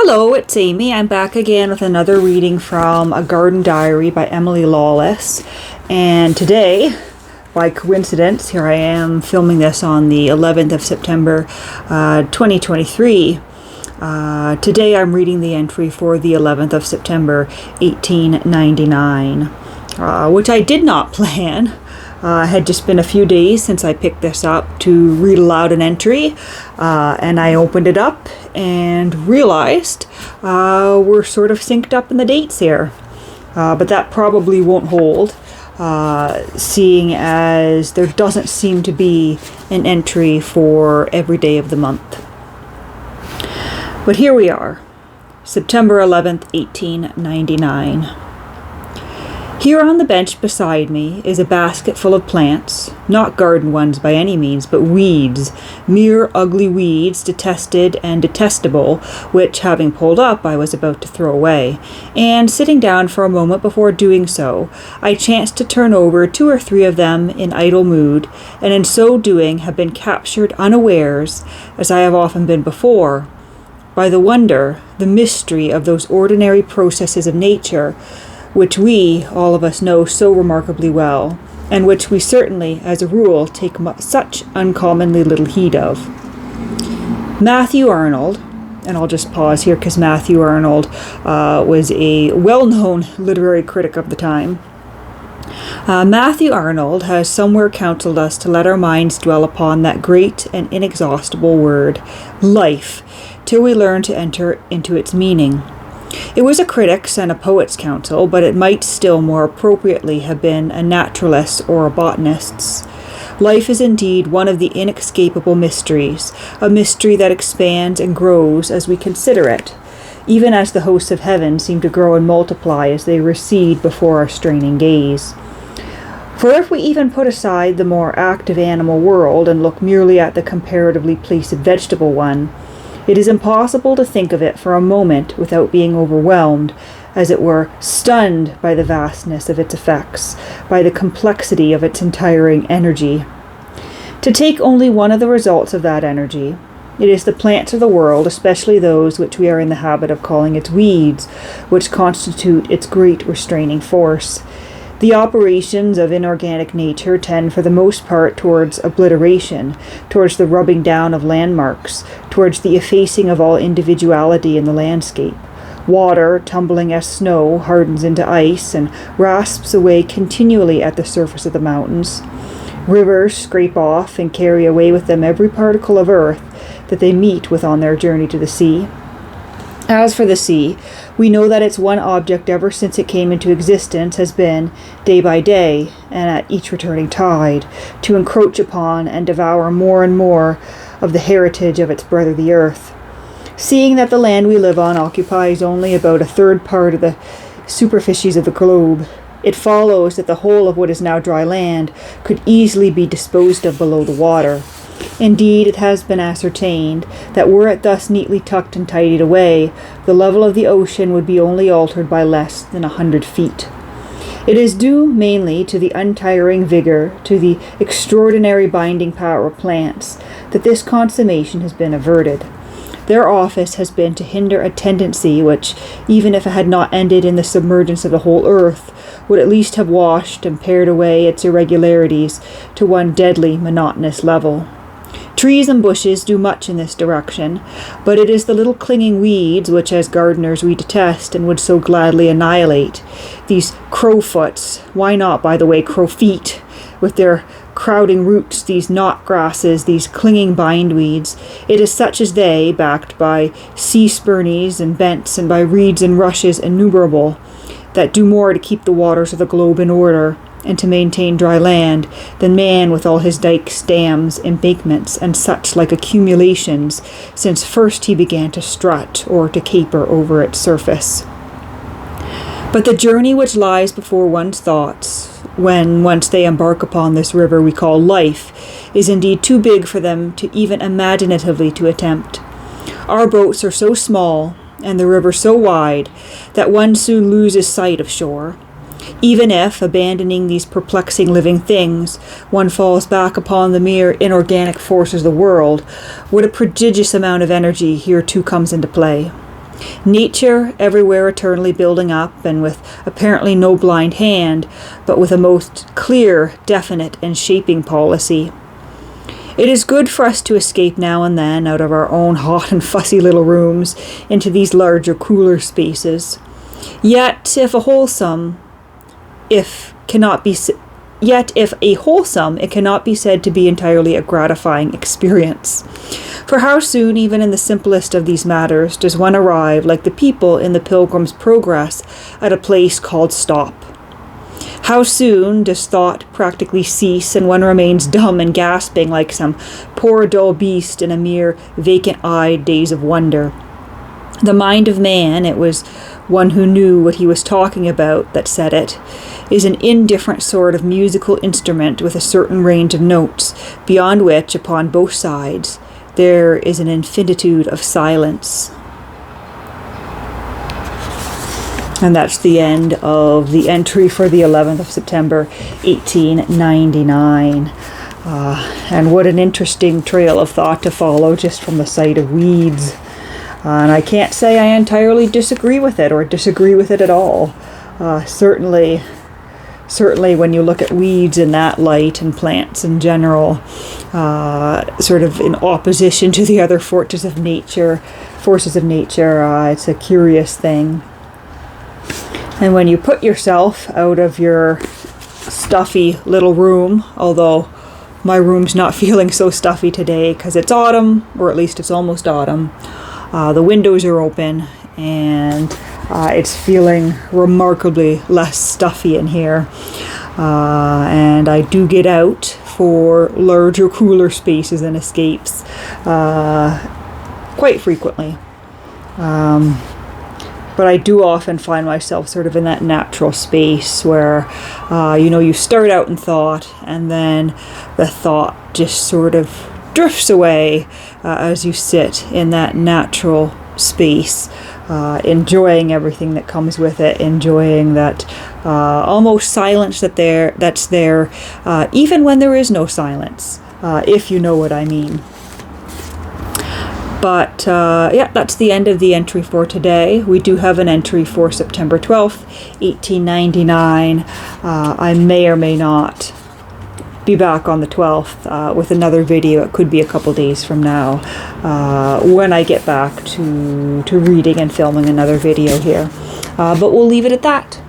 Hello, it's Amy. I'm back again with another reading from A Garden Diary by Emily Lawless. And today, by coincidence, here I am filming this on the 11th of September, 2023. Today I'm reading the entry for the 11th of September, 1899, which I did not plan. It had just been a few days since I picked this up to read aloud an entry, and I opened it up and realized we're sort of synced up in the dates here. But that probably won't hold, seeing as there doesn't seem to be an entry for every day of the month. But here we are, September 11th, 1899. Here on the bench beside me is a basket full of plants, not garden ones by any means, but weeds, mere ugly weeds, detested and detestable, which, having pulled up, I was about to throw away. And sitting down for a moment before doing so, I chanced to turn over 2 or 3 of them in idle mood, and in so doing have been captured unawares, as I have often been before, by the wonder, the mystery of those ordinary processes of nature, which we, all of us, know so remarkably well, and which we certainly, as a rule, take such uncommonly little heed of. Matthew Arnold, and I'll just pause here because Matthew Arnold was a well-known literary critic of the time. Matthew Arnold has somewhere counseled us to let our minds dwell upon that great and inexhaustible word, life, till we learn to enter into its meaning. It was a critic's and a poet's counsel, but it might still more appropriately have been a naturalist's or a botanist's. Life is indeed one of the inescapable mysteries, a mystery that expands and grows as we consider it, even as the hosts of heaven seem to grow and multiply as they recede before our straining gaze. For if we even put aside the more active animal world and look merely at the comparatively placid vegetable one, it is impossible to think of it for a moment without being overwhelmed, as it were, stunned by the vastness of its effects, by the complexity of its entiring energy. To take only one of the results of that energy, it is the plants of the world, especially those which we are in the habit of calling its weeds, which constitute its great restraining force. The operations of inorganic nature tend for the most part towards obliteration, towards the rubbing down of landmarks, towards the effacing of all individuality in the landscape. Water, tumbling as snow, hardens into ice and rasps away continually at the surface of the mountains. Rivers scrape off and carry away with them every particle of earth that they meet with on their journey to the sea. As for the sea, we know that its one object ever since it came into existence has been, day by day, and at each returning tide, to encroach upon and devour more and more of the heritage of its brother the earth. Seeing that the land we live on occupies only about 1/3 part of the superficies of the globe, it follows that the whole of what is now dry land could easily be disposed of below the water. Indeed, it has been ascertained that were it thus neatly tucked and tidied away, the level of the ocean would be only altered by less than 100 feet. It is due mainly to the untiring vigor, to the extraordinary binding power of plants, that this consummation has been averted. Their office has been to hinder a tendency which, even if it had not ended in the submergence of the whole earth, would at least have washed and pared away its irregularities to one deadly, monotonous level. Trees and bushes do much in this direction, but it is the little clinging weeds which as gardeners we detest and would so gladly annihilate. These crowfoots, why not, by the way, crowfeet, with their crowding roots, these knot grasses, these clinging bindweeds, it is such as they, backed by sea spurneys and bents and by reeds and rushes innumerable, that do more to keep the waters of the globe in order and to maintain dry land than man with all his dikes, dams, embankments, and such like accumulations, since first he began to strut or to caper over its surface. But the journey which lies before one's thoughts, when once they embark upon this river we call life, is indeed too big for them to even imaginatively to attempt. Our boats are so small, and the river so wide, that one soon loses sight of shore. Even if, abandoning these perplexing living things, one falls back upon the mere inorganic forces of the world, what a prodigious amount of energy here too comes into play. Nature everywhere eternally building up, and with apparently no blind hand, but with a most clear, definite, and shaping policy. It is good for us to escape now and then out of our own hot and fussy little rooms into these larger, cooler spaces. Yet if a wholesome, it cannot be said to be entirely a gratifying experience. For how soon, even in the simplest of these matters, does one arrive, like the people in the Pilgrim's Progress, at a place called stop? How soon does thought practically cease, and one remains dumb and gasping like some poor dull beast in a mere vacant-eyed daze of wonder? The mind of man, it was one who knew what he was talking about that said it, is an indifferent sort of musical instrument with a certain range of notes, beyond which, upon both sides, there is an infinitude of silence. And that's the end of the entry for the 11th of September, 1899. And what an interesting trail of thought to follow just from the sight of weeds. And I can't say I entirely disagree with it or disagree with it at all. Certainly when you look at weeds in that light and plants in general, sort of in opposition to the other forces of nature, it's a curious thing. And when you put yourself out of your stuffy little room, although my room's not feeling so stuffy today because it's autumn, or at least it's almost autumn, the windows are open and it's feeling remarkably less stuffy in here. And I do get out for larger, cooler spaces and escapes quite frequently. But I do often find myself sort of in that natural space where, you start out in thought and then the thought just sort of drifts away as you sit in that natural space, enjoying everything that comes with it, enjoying that almost silence that's there, even when there is no silence, if you know what I mean. But that's the end of the entry for today. We do have an entry for September 12th, 1899. I may or may not be back on the 12th with another video. It could be a couple days from now when I get back to reading and filming another video here. But we'll leave it at that.